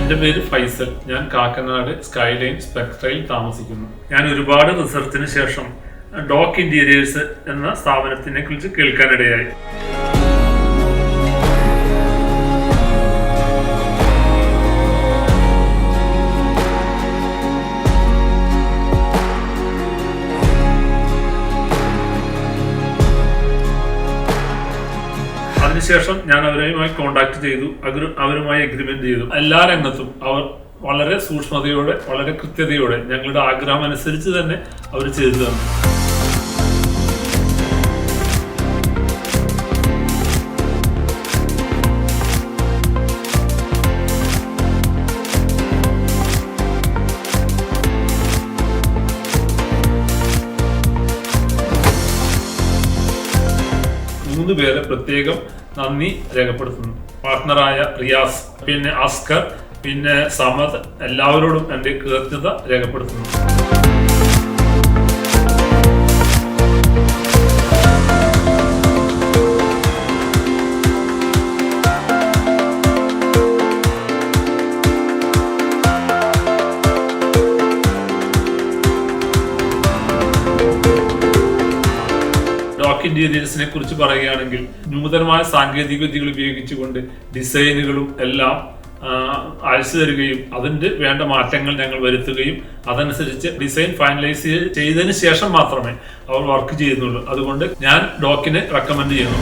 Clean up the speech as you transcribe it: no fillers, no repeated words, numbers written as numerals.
എൻ്റെ പേര് ഫൈസൽ. ഞാൻ കാക്കനാട് സ്കൈലൈൻ സ്പെക്ട്രയിൽ താമസിക്കുന്നു. ഞാൻ ഒരുപാട് റിസർച്ചിന് ശേഷം ഡോക്ക് ഇന്റീരിയേഴ്സ് എന്ന സ്ഥാപനത്തിനെ കുറിച്ച് കേൾക്കാനിടയായി. അതിനുശേഷം ഞാൻ അവരുമായി കോണ്ടാക്ട് ചെയ്തു, അവരുമായി എഗ്രിമെന്റ് ചെയ്തു. എല്ലാ രംഗത്തും അവർ വളരെ സൂക്ഷ്മതയോടെ, വളരെ കൃത്യതയോടെ ഞങ്ങളുടെ ആഗ്രഹം അനുസരിച്ച് തന്നെ അവർ ചെയ്തു തന്നു. മൂന്ന് പേരെ പ്രത്യേകം നന്ദി രേഖപ്പെടുത്തുന്നു. പാർട്ട്ണറായ റിയാസ്, പിന്നെ അസ്കർ, പിന്നെ സമദ്, എല്ലാവരോടും എൻ്റെ കൃതജ്ഞത രേഖപ്പെടുത്തുന്നു. ഡോക്ക് ഇന്റീരിയേഴ്സിനെ കുറിച്ച് പറയുകയാണെങ്കിൽ നൂതനമായ സാങ്കേതിക വിദ്യകൾ ഉപയോഗിച്ചുകൊണ്ട് ഡിസൈനുകളും എല്ലാം അയച്ചു തരികയും അതിൻ്റെ വേണ്ട മാറ്റങ്ങൾ ഞങ്ങൾ വരുത്തുകയും അതനുസരിച്ച് ഡിസൈൻ ഫൈനലൈസ് ചെയ്തതിന് ശേഷം മാത്രമേ അവർ വർക്ക് ചെയ്യുന്നുള്ളൂ. അതുകൊണ്ട് ഞാൻ ഡോക്കിനെ റെക്കമെൻഡ് ചെയ്യുന്നു.